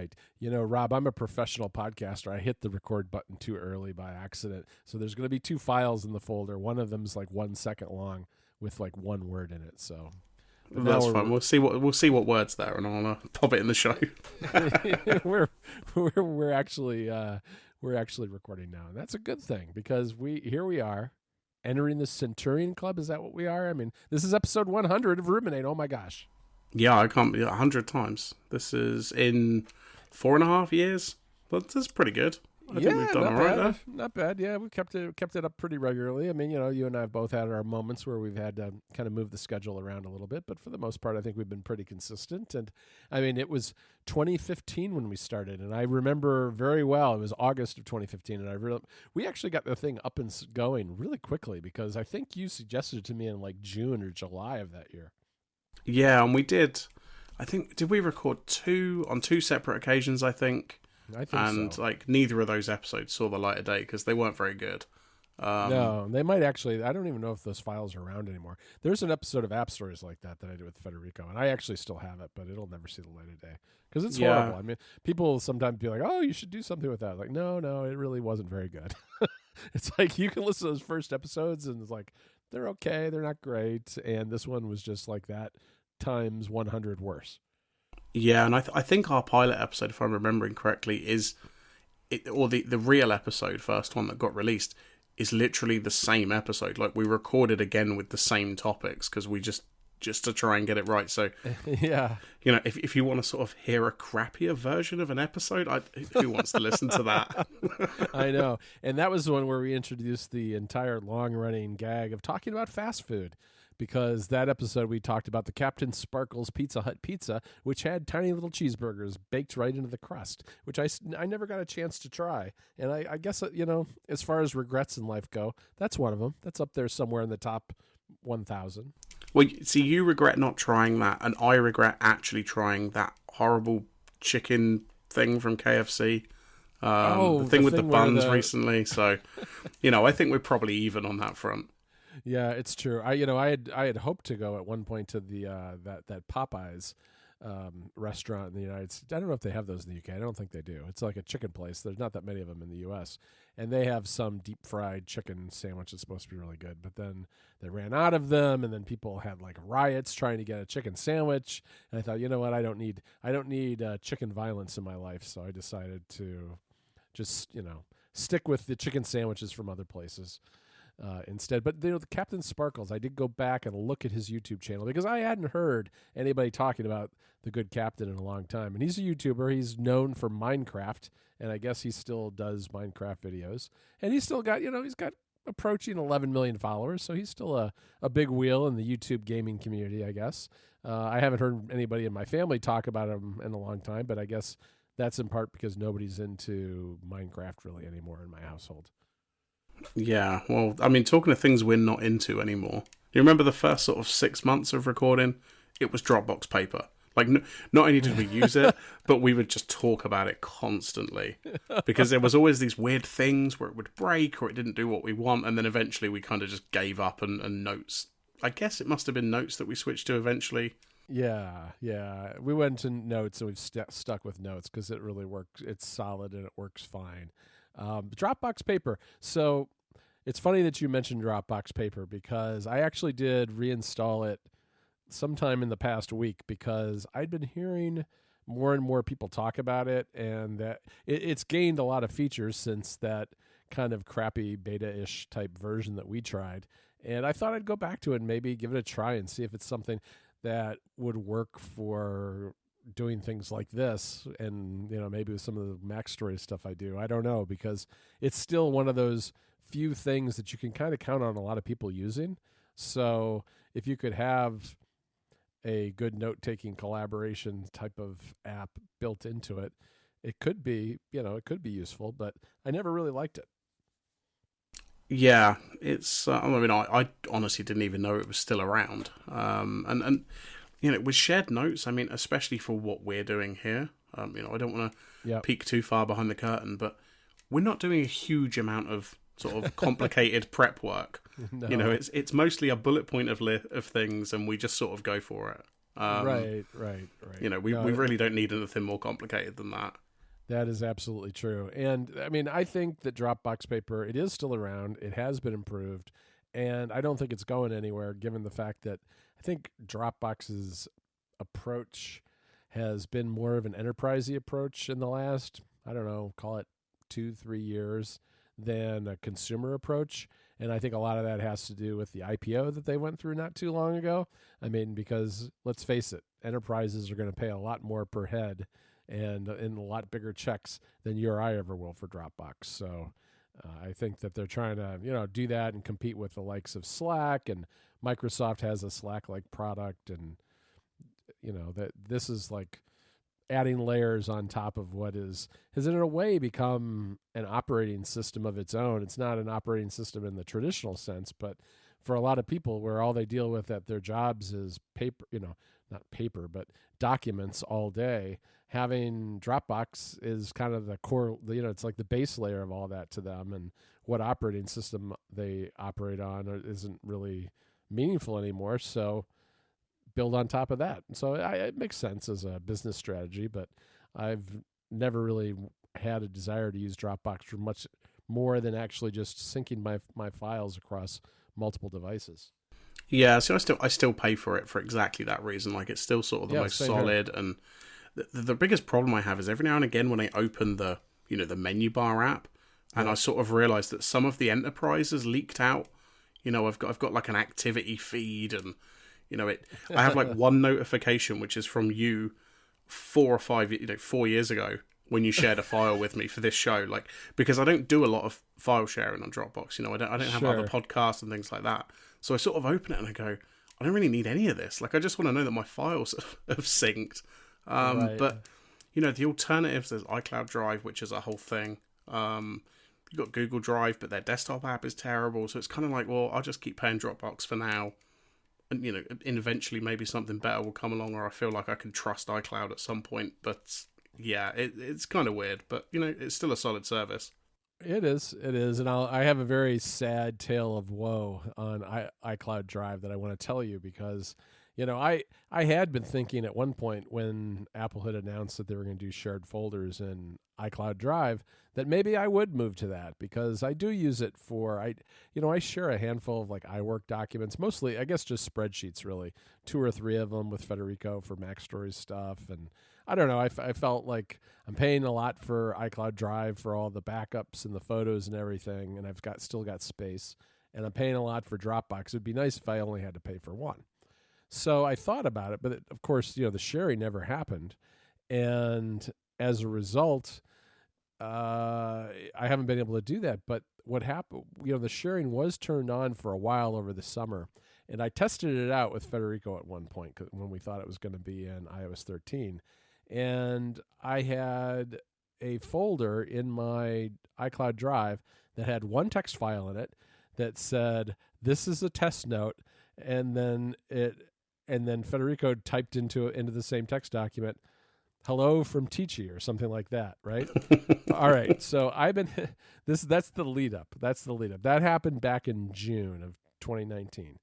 right. You know, Rob, I'm a professional podcaster. I hit the record button too early by accident. So there's going to be two files in the folder. One of them's like 1 second long with like one word in it. So, but now That's fine. We'll see what words there, and I'll pop it in the show. we're actually recording now, and that's a good thing because we are entering the Centurion Club. Is that what we are? I mean, this is episode 100 of Ruminate. Oh my gosh. Yeah, I can't be 100 times. This is in 4.5 years. That's pretty good. I think we've done all right there. Not bad. Yeah, we kept it up pretty regularly. I mean, you know, you and I have both had our moments where we've had to kind of move the schedule around a little bit, but for the most part, I think we've been pretty consistent. And I mean, it was 2015 when we started, and I remember very well. It was August of 2015, and we actually got the thing up and going really quickly because I think you suggested it to me in like June or July of that year. Yeah, and we did. I think did we record on two separate occasions? I think. I think and so. like neither of those episodes saw the light of day because they weren't very good. No, they might actually. I don't even know if those files are around anymore. There's an episode of App Stories like that I did with Federico, and I actually still have it, but it'll never see the light of day because it's horrible. I mean, people sometimes be like, "Oh, you should do something with that." Like, no, it really wasn't very good. It's like you can listen to those first episodes, and it's like they're okay, they're not great, and this one was just like that times 100 worse. Yeah, and I think our pilot episode, if I'm remembering correctly, the real episode, first one that got released, is literally the same episode. Like we recorded again with the same topics because we just to try and get it right. So yeah, you know, if you want to sort of hear a crappier version of an episode, who wants to listen to that? I know, and that was the one where we introduced the entire long-running gag of talking about fast food. Because that episode we talked about the Captain Sparkles Pizza Hut pizza, which had tiny little cheeseburgers baked right into the crust, which I never got a chance to try. And I guess, you know, as far as regrets in life go, that's one of them. That's up there somewhere in the top 1,000. Well, see, you regret not trying that, and I regret actually trying that horrible chicken thing from KFC. The thing with the buns recently. So, you know, I think we're probably even on that front. Yeah, it's true. I had hoped to go at one point to the that Popeyes restaurant in the United States. I don't know if they have those in the UK. I don't think they do. It's like a chicken place. There's not that many of them in the US, and they have some deep fried chicken sandwich that's supposed to be really good. But then they ran out of them, and then people had like riots trying to get a chicken sandwich. And I thought, you know what? I don't need chicken violence in my life, so I decided to just stick with the chicken sandwiches from other places. Instead. But the Captain Sparkles, I did go back and look at his YouTube channel because I hadn't heard anybody talking about the good Captain in a long time. And he's a YouTuber. He's known for Minecraft, and I guess he still does Minecraft videos. And he's still got, he's got approaching 11 million followers, so he's still a big wheel in the YouTube gaming community, I guess. I haven't heard anybody in my family talk about him in a long time, but I guess that's in part because nobody's into Minecraft really anymore in my household. Yeah, well, I mean, talking of things we're not into anymore, you remember the first sort of 6 months of recording? It was Dropbox Paper. Like, not only did we use it, but we would just talk about it constantly. Because there was always these weird things where it would break or it didn't do what we want, and then eventually we kind of just gave up and Notes. I guess it must have been Notes that we switched to eventually. Yeah. We went to Notes and we've stuck with Notes because it really works. It's solid and it works fine. Dropbox Paper. So it's funny that you mentioned Dropbox Paper because I actually did reinstall it sometime in the past week because I'd been hearing more and more people talk about it, and that it's gained a lot of features since that kind of crappy beta-ish type version that we tried. And I thought I'd go back to it and maybe give it a try and see if it's something that would work for doing things like this, and maybe with some of the MacStory stuff I do. I don't know, because it's still one of those few things that you can kind of count on a lot of people using. So if you could have a good note-taking collaboration type of app built into it, it could be useful, but I never really liked it. Yeah, it's. I mean, I honestly didn't even know it was still around. And with shared notes, I mean, especially for what we're doing here, I don't want to peek too far behind the curtain, but we're not doing a huge amount of sort of complicated prep work. No. It's mostly a bullet point of things, and we just sort of go for it. Right. We No, really don't need anything more complicated than that. that is absolutely true. And I mean, I think that Dropbox Paper, it is still around. It has been improved. And I don't think it's going anywhere given the fact that I think Dropbox's approach has been more of an enterprisey approach in the last, I don't know, call it 2-3 years than a consumer approach. And I think a lot of that has to do with the IPO that they went through not too long ago. I mean, because let's face it, enterprises are going to pay a lot more per head and in a lot bigger checks than you or I ever will for Dropbox. So I think that they're trying to, do that and compete with the likes of Slack, and Microsoft has a Slack-like product, and that this is like adding layers on top of what has in a way become an operating system of its own. It's not an operating system in the traditional sense, but for a lot of people where all they deal with at their jobs is paper, not paper, but documents all day, having Dropbox is kind of the core, it's like the base layer of all that to them, and what operating system they operate on isn't really meaningful anymore. So build on top of that. And so it makes sense as a business strategy, but I've never really had a desire to use Dropbox for much more than actually just syncing my files across multiple devices. Yeah, so I still pay for it for exactly that reason. Like, it's still sort of the most solid. Here. And the biggest problem I have is every now and again when I open the menu bar app, and I sort of realize that some of the enterprises leaked out. I've got like an activity feed, and I have like one notification which is from you 4 years ago when you shared a file with me for this show. Like, because I don't do a lot of file sharing on Dropbox. I don't have other podcasts and things like that. So I sort of open it and I go, I don't really need any of this. Like, I just want to know that my files have synced. Right. But the alternatives, there's iCloud Drive, which is a whole thing. You've got Google Drive, but their desktop app is terrible. So it's kind of like, well, I'll just keep paying Dropbox for now. And, eventually maybe something better will come along, or I feel like I can trust iCloud at some point. But yeah, it's kind of weird, but it's still a solid service. It is, and I have a very sad tale of woe on iCloud Drive that I want to tell you, because I had been thinking at one point when Apple had announced that they were going to do shared folders in iCloud Drive that maybe I would move to that, because I do use it for I share a handful of like iWork documents, mostly I guess just spreadsheets, really 2 or 3 of them with Federico for MacStories stuff. And I don't know, I felt like I'm paying a lot for iCloud Drive for all the backups and the photos and everything, and I've still got space, and I'm paying a lot for Dropbox. It'd be nice if I only had to pay for one. So I thought about it, but of course, the sharing never happened. And as a result, I haven't been able to do that. But what happened, the sharing was turned on for a while over the summer. And I tested it out with Federico at one point when we thought it was going to be in iOS 13. And I had a folder in my iCloud Drive that had one text file in it that said, "This is a test note," and then Federico typed into the same text document, "Hello from Ticci," or something like that, right? All right, so I've been that's the lead up. That happened back in June of 2019.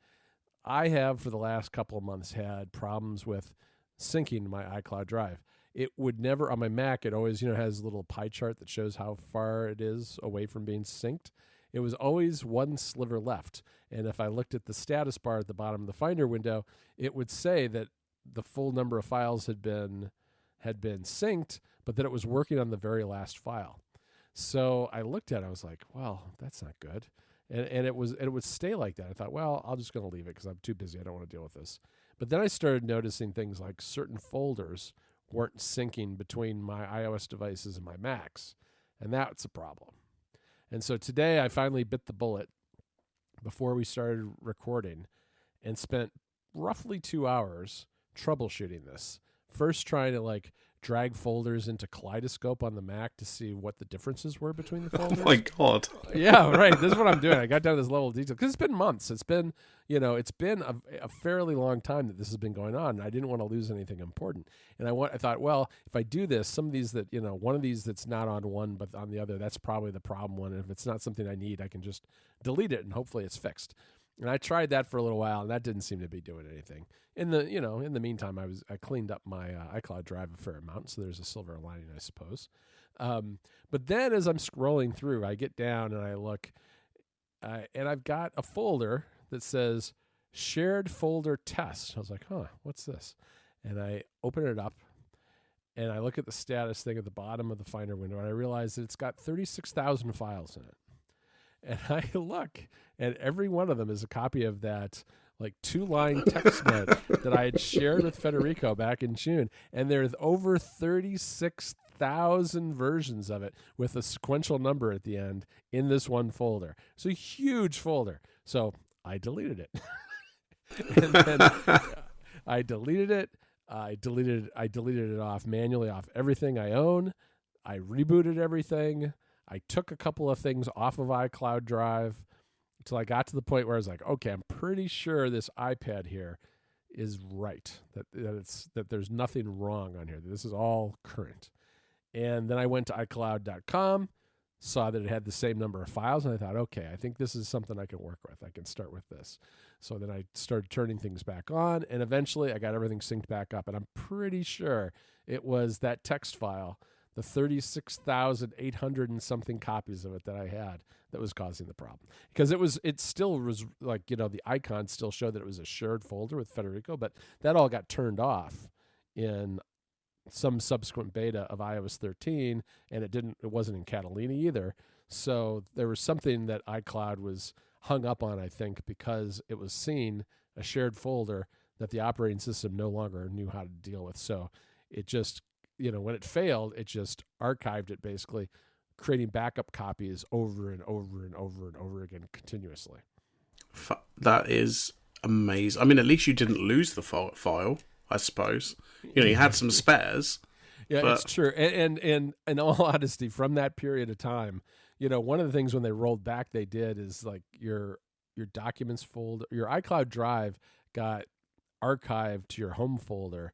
I have for the last couple of months had problems with syncing my iCloud Drive. It would never, on my Mac, it always has a little pie chart that shows how far it is away from being synced. It was always one sliver left. And if I looked at the status bar at the bottom of the Finder window, it would say that the full number of files had been synced, but that it was working on the very last file. So I looked at it, I was like, well, that's not good. And it would stay like that. I thought, well, I'm just going to leave it because I'm too busy. I don't want to deal with this. But then I started noticing things like certain folders weren't syncing between my iOS devices and my Macs. And that's a problem. And so today I finally bit the bullet before we started recording and spent roughly 2 hours troubleshooting this. First trying to drag folders into Kaleidoscope on the Mac to see what the differences were between the folders. Oh my God. Yeah, right. This is what I'm doing. I got down to this level of detail because it's been months. It's been a fairly long time that this has been going on, and I didn't want to lose anything important. And I thought, well, if I do this, some of these that, one of these that's not on one but on the other, that's probably the problem one. And if it's not something I need, I can just delete it and hopefully it's fixed. And I tried that for a little while, and that didn't seem to be doing anything. In the meantime, I cleaned up my iCloud Drive a fair amount, so there's a silver lining, I suppose. But then as I'm scrolling through, I get down and I look, and I've got a folder that says shared folder test. I was like, huh, what's this? And I open it up, and I look at the status thing at the bottom of the Finder window, and I realize that it's got 36,000 files in it. And I look, and every one of them is a copy of that like 2-line text note that I had shared with Federico back in June. And there's over 36,000 versions of it with a sequential number at the end in this one folder. It's a huge folder. So I deleted it. And then I deleted it. I deleted it off manually off everything I own. I rebooted everything. I took a couple of things off of iCloud Drive until I got to the point where I was like, okay, I'm pretty sure this iPad here is right, that there's nothing wrong on here, that this is all current. And then I went to iCloud.com, saw that it had the same number of files, and I thought, okay, I think this is something I can work with. I can start with this. So then I started turning things back on, and eventually I got everything synced back up, and I'm pretty sure it was that text file, the 36,800 and something copies of it that I had, that was causing the problem. Because it still was like, the icon still showed that it was a shared folder with Federico, but that all got turned off in some subsequent beta of iOS 13, and it wasn't in Catalina either. So there was something that iCloud was hung up on, I think, because it was seen a shared folder that the operating system no longer knew how to deal with. So it just, when it failed, it just archived it, basically creating backup copies over and over and over and over again continuously. That is amazing. I mean, at least you didn't lose the file, I suppose. You had some spares. Yeah, but... it's true. And in all honesty, from that period of time, one of the things when they rolled back, they did is like your documents folder, your iCloud Drive got archived to your home folder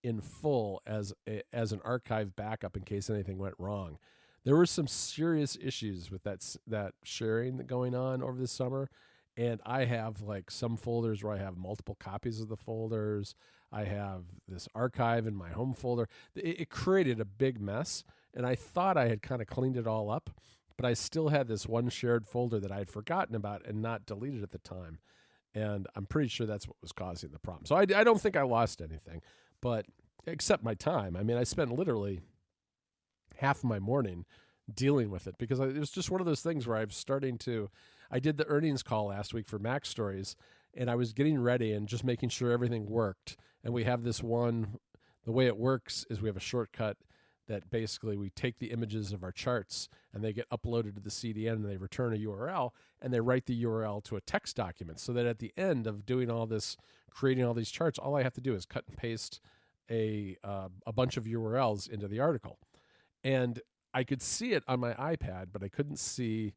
in full as an archive backup in case anything went wrong. There were some serious issues with that sharing going on over the summer, and I have like some folders where I have multiple copies of the folders. I have this archive in my home folder. It created a big mess, and I thought I had kind of cleaned it all up, but I still had this one shared folder that I had forgotten about and not deleted at the time, and I'm pretty sure that's what was causing the problem. So I don't think I lost anything, but except my time. I mean, I spent literally half of my morning dealing with it because it was just one of those things where I did the earnings call last week for Mac Stories, and I was getting ready and just making sure everything worked. And we have the way it works is we have a shortcut that basically we take the images of our charts and they get uploaded to the CDN and they return a URL and they write the URL to a text document so that at the end of doing all this, creating all these charts, all I have to do is cut and paste a bunch of URLs into the article. And I could see it on my iPad, but I couldn't see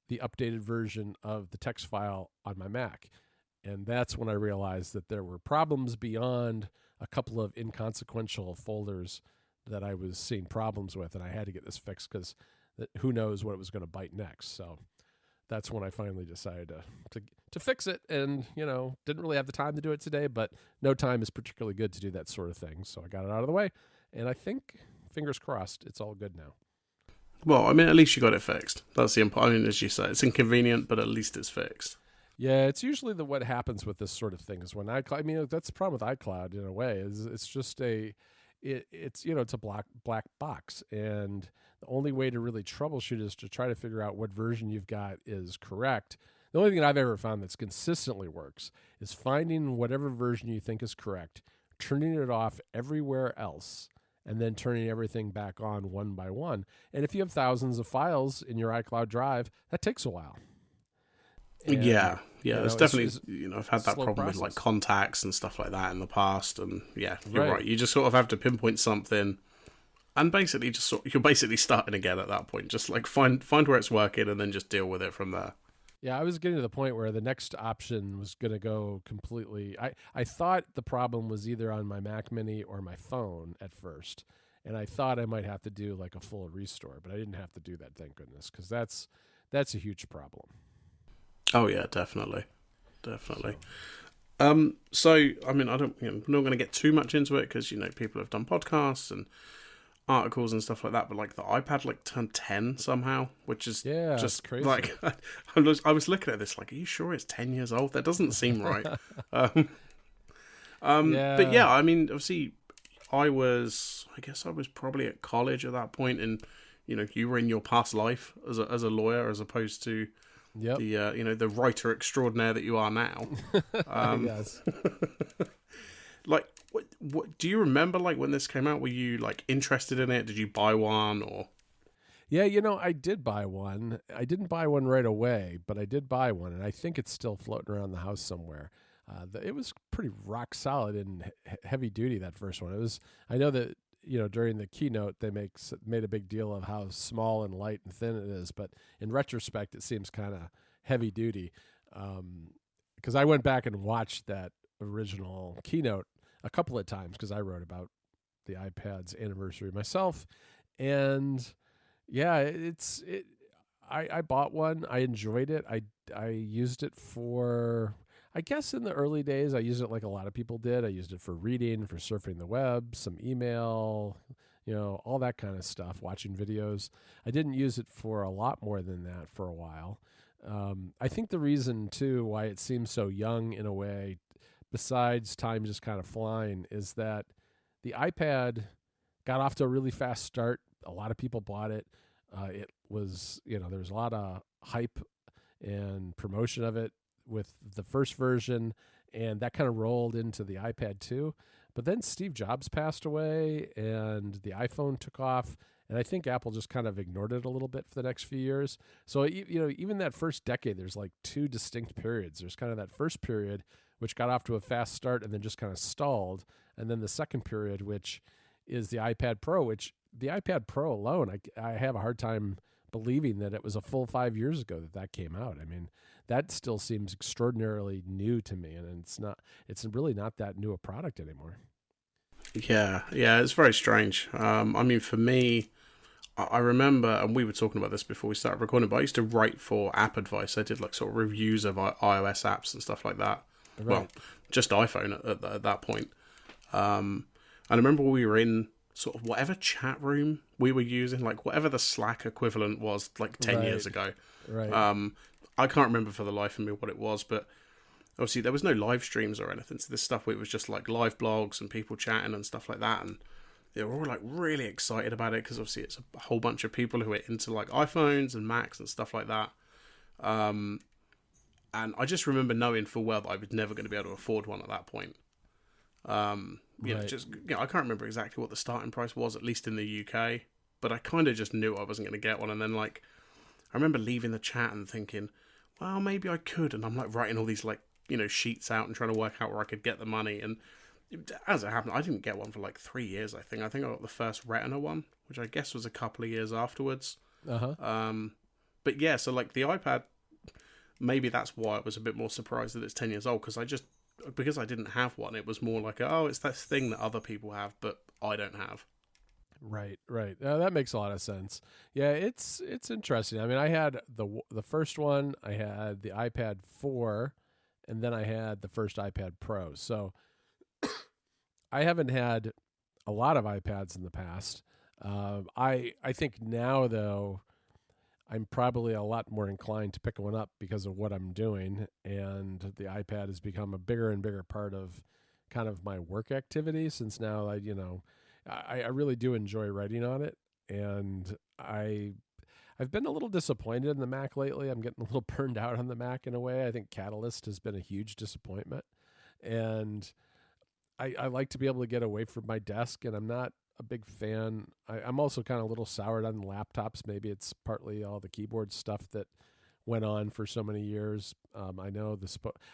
the updated version of the text file on my Mac. And that's when I realized that there were problems beyond a couple of inconsequential folders that I was seeing problems with, and I had to get this fixed because who knows what it was going to bite next. So that's when I finally decided to fix it, and didn't really have the time to do it today, but no time is particularly good to do that sort of thing. So I got it out of the way, and I think, fingers crossed, it's all good now. Well, I mean, at least you got it fixed. That's the important. I mean, as you say, it's inconvenient, but at least it's fixed. Yeah, it's usually what happens with this sort of thing is when iCloud. I mean, that's the problem with iCloud in a way. Is it's just it's a black box, and the only way to really troubleshoot is to try to figure out what version you've got is correct. The only thing that I've ever found that's consistently works is finding whatever version you think is correct, turning it off everywhere else, and then turning everything back on one by one. And if you have thousands of files in your iCloud Drive, that takes a while. And, yeah. It's definitely, I've had that problem process with like contacts and stuff like that in the past. And yeah, you're Right. right. You just sort of have to pinpoint something and basically you're basically starting again at that point. Just like find where it's working and then just deal with it from there. Yeah, I was getting to the point where the next option was going to go completely. I thought the problem was either on my Mac Mini or my phone at first, and I thought I might have to do like a full restore, but I didn't have to do that, thank goodness, because that's a huge problem. Oh yeah, definitely. definitely. So So I mean, I don't. I'm not going to get too much into it because people have done podcasts and articles and stuff like that. But like the iPad like turned 10 somehow, which is yeah, it's just crazy. like I was looking at this like, are you sure it's 10 years old? That doesn't seem right. um, but Yeah. yeah, I mean, obviously, I guess I was probably at college at that point, and you were in your past life as a lawyer, as opposed to Yep. the the writer extraordinaire that you are now. Yes. Like, what do you remember? Like when this came out, were you like interested in it? Did you buy one or? Yeah, I did buy one. I didn't buy one right away, but I did buy one, and I think it's still floating around the house somewhere. It was pretty rock solid and heavy duty, that first one. It was. I know that during the keynote they made a big deal of how small and light and thin it is, but in retrospect, it seems kind of heavy duty. Because I went back and watched that original keynote a couple of times because I wrote about the iPad's anniversary myself, and yeah, I bought one. I enjoyed it. I used it for, I guess in the early days I used it like a lot of people did. I used it for reading, for surfing the web, some email, all that kind of stuff, watching videos. I didn't use it for a lot more than that for a while. I think the reason too why it seems so young in a way, besides time just kind of flying, is that the iPad got off to a really fast start. A lot of people bought it. It was, there was a lot of hype and promotion of it with the first version, and that kind of rolled into the iPad 2. But then Steve Jobs passed away, and the iPhone took off, and I think Apple just kind of ignored it a little bit for the next few years. So, even that first decade, there's like two distinct periods. There's kind of that first period, which got off to a fast start and then just kind of stalled, and then the second period, which is the iPad Pro, which the iPad Pro alone, I have a hard time believing that it was a full 5 years ago that came out. I mean, that still seems extraordinarily new to me, and it's really not that new a product anymore. Yeah, it's very strange. I mean, for me, I remember, and we were talking about this before we started recording, but I used to write for App Advice. I did like sort of reviews of iOS apps and stuff like that. Right. Well, just iPhone at that point. And I remember we were in sort of whatever chat room we were using, like whatever the Slack equivalent was like 10 years ago. Right. I can't remember for the life of me what it was, but obviously there was no live streams or anything. So this stuff, it was just like live blogs and people chatting and stuff like that. And they were all like really excited about it because obviously it's a whole bunch of people who are into like iPhones and Macs and stuff like that. And I just remember knowing full well that I was never going to be able to afford one at that point. I can't remember exactly what the starting price was, at least in the UK, but I kind of just knew I wasn't going to get one. And then like, I remember leaving the chat and thinking, well, maybe I could. And I'm like writing all these like, sheets out and trying to work out where I could get the money. And as it happened, I didn't get one for like 3 years, I think. I got the first Retina one, which I guess was a couple of years afterwards. Uh-huh. But yeah, so like the iPad, maybe that's why I was a bit more surprised that it's 10 years old, because I didn't have one, it was more like, oh, it's that thing that other people have, but I don't have. Right. That makes a lot of sense. Yeah, it's interesting. I mean, I had the first one, I had the iPad 4, and then I had the first iPad Pro. So I haven't had a lot of iPads in the past. I think now though, I'm probably a lot more inclined to pick one up because of what I'm doing, and the iPad has become a bigger and bigger part of kind of my work activity since now I really do enjoy writing on it, and I've been a little disappointed in the Mac lately. I'm getting a little burned out on the Mac in a way. I think Catalyst has been a huge disappointment, and I like to be able to get away from my desk, and I'm not a big fan. I'm also kind of a little soured on laptops. Maybe it's partly all the keyboard stuff that went on for so many years. I know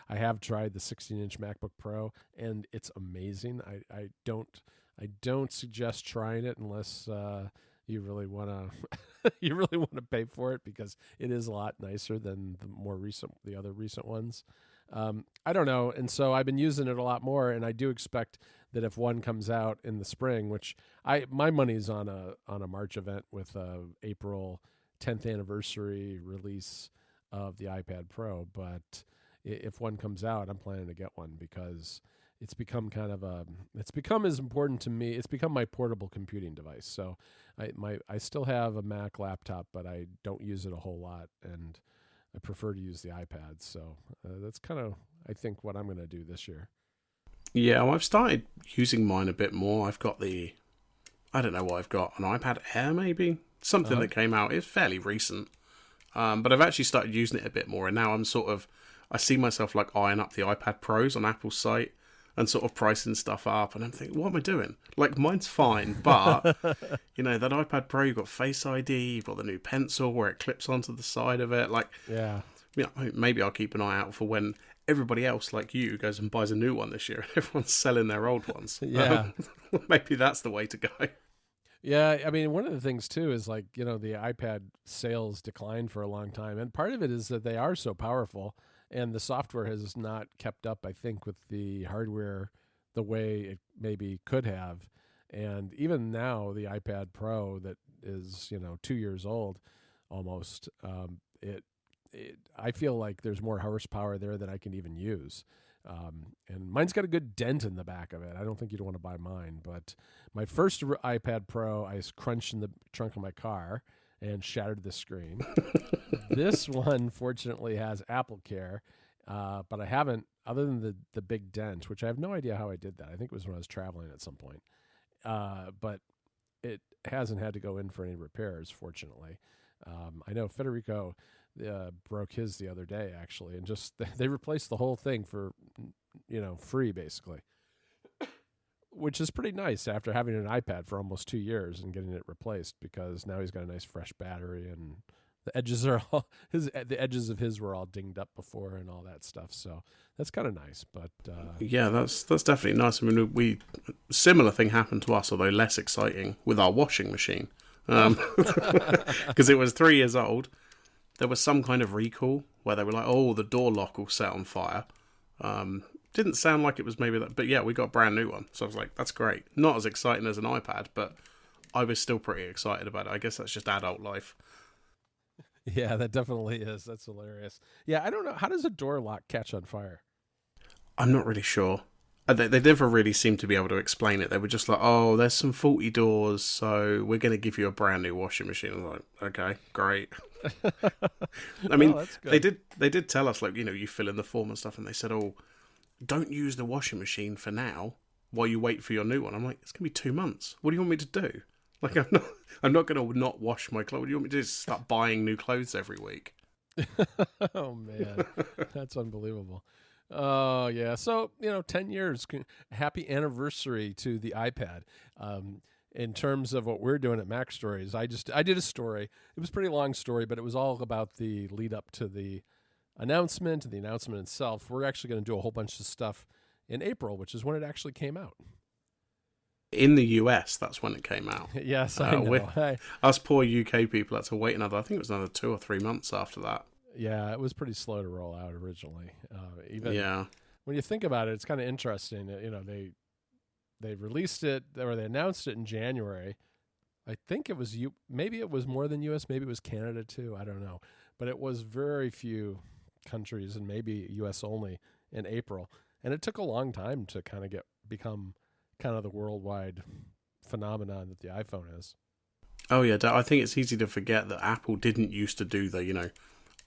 I have tried the 16-inch MacBook Pro, and it's amazing. I don't suggest trying it unless you really want to pay for it, because it is a lot nicer than the other recent ones. I don't know, and so I've been using it a lot more, and I do expect that if one comes out in the spring, which my money's on a March event with April 10th anniversary release of the iPad Pro, but if one comes out, I'm planning to get one because it's become kind of it's become as important to me. It's become my portable computing device. So I still have a Mac laptop, but I don't use it a whole lot, and I prefer to use the iPad. So that's kind of, I think, what I'm going to do this year. Yeah, well, I've started using mine a bit more. I've got I don't know what I've got, an iPad Air maybe? Something that came out. It's fairly recent. But I've actually started using it a bit more, and now I see myself like eyeing up the iPad Pros on Apple's site and sort of pricing stuff up, and I'm thinking, what am I doing? Like, mine's fine, but, that iPad Pro, you've got Face ID, you've got the new pencil where it clips onto the side of it, like, yeah, maybe I'll keep an eye out for when everybody else, like you, goes and buys a new one this year, and everyone's selling their old ones. Yeah. Maybe that's the way to go. Yeah, I mean, one of the things too is like, the iPad sales declined for a long time, and part of it is that they are so powerful, and the software has not kept up, I think, with the hardware the way it maybe could have. And even now, the iPad Pro that is 2 years old, almost, I feel like there's more horsepower there than I can even use. And mine's got a good dent in the back of it. I don't think you'd want to buy mine, but my first iPad Pro, I crunched in the trunk of my car and shattered the screen. This one, fortunately, has Apple Care, but I haven't, other than the big dent, which I have no idea how I did that. I think it was when I was traveling at some point. But it hasn't had to go in for any repairs, fortunately. I know Federico broke his the other day, actually, and just they replaced the whole thing for free, basically, which is pretty nice after having an iPad for almost 2 years and getting it replaced, because now he's got a nice fresh battery, and the edges are all the edges of his were all dinged up before and all that stuff. So that's kind of nice. But yeah, that's definitely nice. I mean, similar thing happened to us, although less exciting, with our washing machine, because it was 3 years old. There was some kind of recall where they were like, "Oh, the door lock will set on fire." Didn't sound like it was maybe that, but yeah, we got a brand new one. So I was like, "That's great." Not as exciting as an iPad, but I was still pretty excited about it. I guess that's just adult life. Yeah, that definitely is. That's hilarious. Yeah, I don't know, how does a door lock catch on fire? I'm not really sure. They never really seemed to be able to explain it. They were just like, "Oh, there's some faulty doors, so we're going to give you a brand new washing machine." I was like, "Okay, great." I mean, they did tell us, like, you fill in the form and stuff, and they said, "Oh, don't use the washing machine for now while you wait for your new one." I'm like, "It's going to be 2 months. What do you want me to do? Like, I'm not going to not wash my clothes. What do you want me to do? Just start buying new clothes every week?" Oh man, that's unbelievable. Oh yeah. So 10 years, happy anniversary to the iPad. In terms of what we're doing at Mac Stories, I did a story. It was a pretty long story, but it was all about the lead up to the announcement and the announcement itself. We're actually going to do a whole bunch of stuff in April, which is when it actually came out. In the US, that's when it came out. Yes, I know. Us poor UK people had to wait I think it was another 2 or 3 months after that. Yeah, it was pretty slow to roll out originally. Yeah. When you think about it, it's kind of interesting. They released it, or they announced it in January. I think it was maybe it was more than US, maybe it was Canada too. I don't know, but it was very few countries, and maybe US only, in April. And it took a long time to kind of become kind of the worldwide phenomenon that the iPhone is. Oh yeah, I think it's easy to forget that Apple didn't used to do the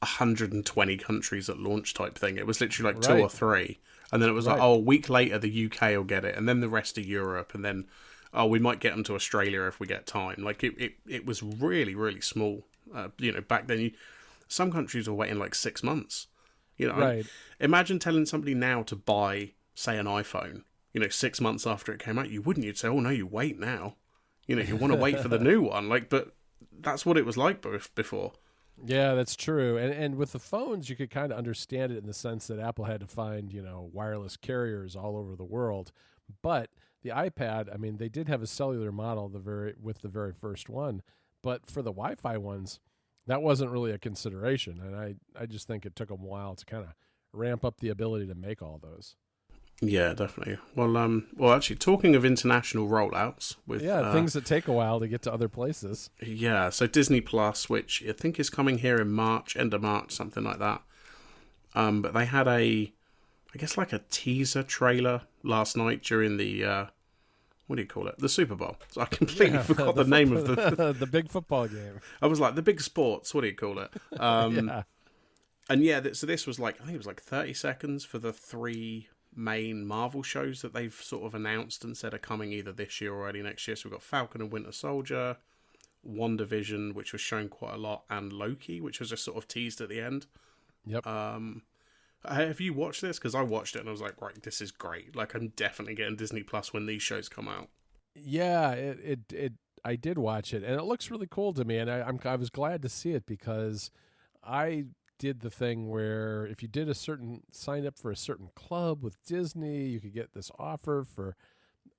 120 countries at launch type thing. It was literally like 2 or 3, and then it was like, oh, a week later the UK will get it, and then the rest of Europe, and then we might get them to Australia if we get time. Like it was really, really small. Back then, some countries were waiting like 6 months. Right. Imagine telling somebody now to buy, say, an iPhone. 6 months after it came out, you wouldn't. You'd say, "Oh no, you wait now." You want to wait for the new one. But that's what it was like before. Yeah, that's true. And with the phones, you could kind of understand it in the sense that Apple had to find, wireless carriers all over the world. But the iPad, I mean, they did have a cellular model with the very first one. But for the Wi-Fi ones, that wasn't really a consideration. And I just think it took them a while to kind of ramp up the ability to make all those. Yeah, definitely. Well, actually, talking of international rollouts, with things that take a while to get to other places. Yeah, so Disney Plus, which I think is coming here in March, end of March, something like that. But they had I guess like a teaser trailer last night during the what do you call it? The Super Bowl. So I completely forgot the name of the the big football game. I was like the big sports. What do you call it? Yeah. And yeah, so this was like I think it was like 30 seconds for the 3 main Marvel shows that they've sort of announced and said are coming either this year or early next year. So we've got Falcon and Winter Soldier, WandaVision, which was shown quite a lot, and Loki, which was just sort of teased at the end. Yep. Have you watched this? Because I watched it and I was like, right, this is great. Like, I'm definitely getting Disney Plus when these shows come out. Yeah, I did watch it, and it looks really cool to me, and I was glad to see it because I did the thing where if you did sign up for a certain club with Disney, you could get this offer for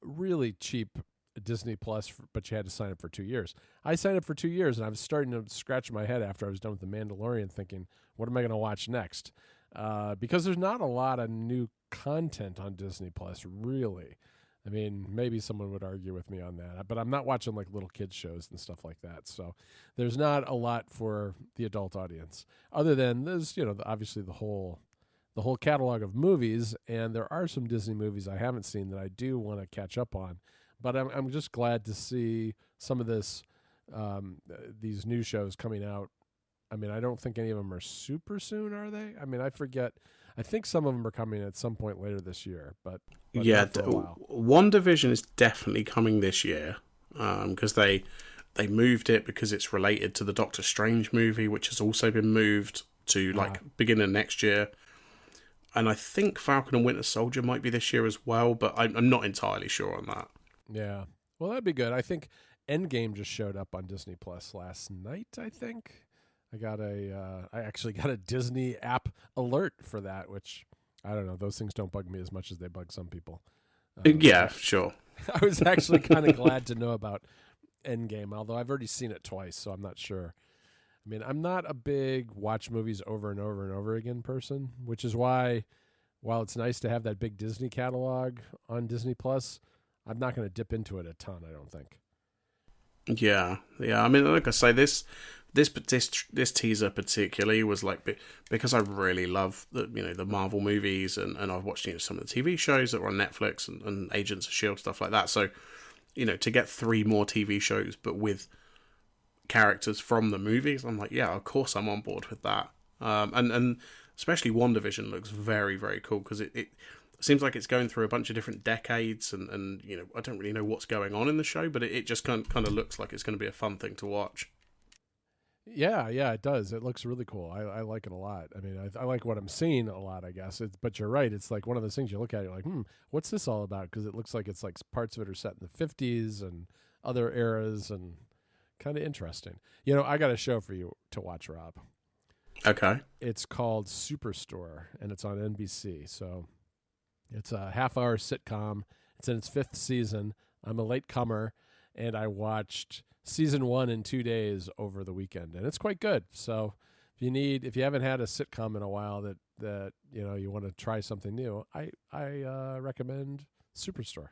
really cheap Disney Plus, but you had to sign up for 2 years. I signed up for 2 years, and I was starting to scratch my head after I was done with The Mandalorian, thinking, what am I going to watch next? Because there's not a lot of new content on Disney Plus, really. I mean, maybe someone would argue with me on that, but I'm not watching like little kids shows and stuff like that. So there's not a lot for the adult audience, other than there's obviously the whole catalog of movies, and there are some Disney movies I haven't seen that I do want to catch up on. But I'm just glad to see some of these new shows coming out. I mean, I don't think any of them are super soon, are they? I mean, I forget. I think some of them are coming at some point later this year, but yeah, not for a while. WandaVision is definitely coming this year because they moved it because it's related to the Doctor Strange movie, which has also been moved to beginning of next year. And I think Falcon and Winter Soldier might be this year as well, but I'm not entirely sure on that. Yeah, well, that'd be good. I think Endgame just showed up on Disney Plus last night. I think I actually got a Disney app alert for that, which I don't know. Those things don't bug me as much as they bug some people. Yeah, sure. I was actually kind of glad to know about Endgame, although I've already seen it twice, so I'm not sure. I mean, I'm not a big watch movies over and over and over again person, which is why, while it's nice to have that big Disney catalog on Disney Plus, I'm not going to dip into it a ton, I don't think. Yeah. I mean, like I say, this teaser particularly was like because I really love the Marvel movies and I've watched some of the TV shows that were on Netflix and Agents of S.H.I.E.L.D. stuff like that. So, to get 3 more TV shows but with characters from the movies, I'm like, yeah, of course I'm on board with that. And especially WandaVision looks very, very cool because it seems like it's going through a bunch of different decades and I don't really know what's going on in the show, but it just kind of looks like it's going to be a fun thing to watch. Yeah, it does. It looks really cool. I like it a lot. I mean, I like what I'm seeing a lot, I guess. But you're right. It's like one of those things you look at, you're like, what's this all about? Because it looks like it's like parts of it are set in the 50s and other eras and kind of interesting. I got a show for you to watch, Rob. Okay. It's called Superstore, and it's on NBC. So it's a half-hour sitcom. It's in its 5th season. I'm a late comer, and I watched season 1 in 2 days over the weekend, and it's quite good. So if you haven't had a sitcom in a while that you want to try something new, I recommend Superstore.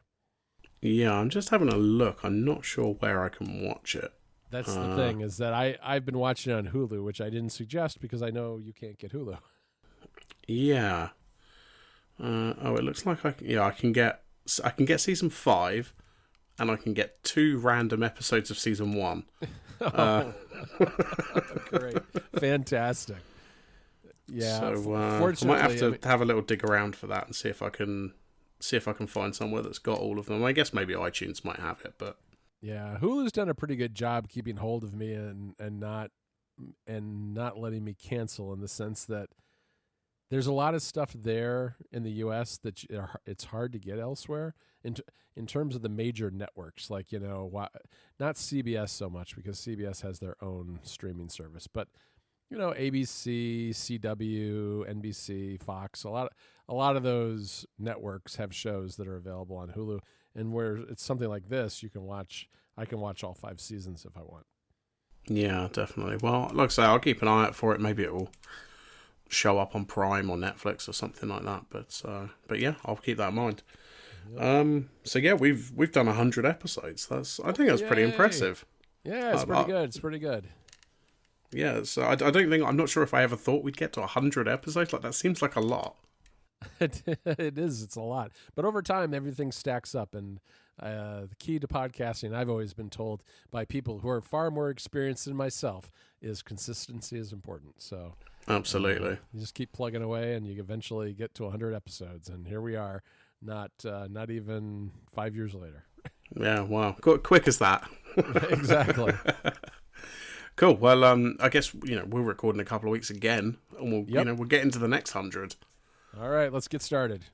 Yeah, I'm just having a look. I'm not sure where I can watch it. That's the thing, is that I've been watching it on Hulu, which I didn't suggest because I know you can't get Hulu. Yeah. It looks like I can get season 5, and I can get 2 random episodes of season 1. Great, fantastic. Yeah. So I might have to have a little dig around for that and see if I can find somewhere that's got all of them. I guess maybe iTunes might have it, but yeah, Hulu's done a pretty good job keeping hold of me and not letting me cancel, in the sense that there's a lot of stuff there in the U.S. that it's hard to get elsewhere in terms of the major networks, like, not CBS so much because CBS has their own streaming service, but ABC, CW, NBC, Fox, a lot of those networks have shows that are available on Hulu, and where it's something like this, I can watch all 5 seasons if I want. Yeah, definitely. Well, like I say, I'll keep an eye out for it. Maybe it will show up on Prime or Netflix or something like that. But yeah, I'll keep that in mind. Yep. So yeah, we've done 100 episodes. I think that's pretty impressive. Yeah, it's pretty good. It's pretty good. Yeah, so I'm not sure if I ever thought we'd get to 100 episodes. Like, that seems like a lot. It is. It's a lot. But over time, everything stacks up. And the key to podcasting, I've always been told by people who are far more experienced than myself, is consistency is important. So Absolutely. you just keep plugging away, and you eventually get to 100 episodes. And here we are, not even 5 years later. Yeah, wow. Quick as that. Exactly. Cool. Well, I guess, we'll record in a couple of weeks again, and we'll get into the next 100. All right, let's get started.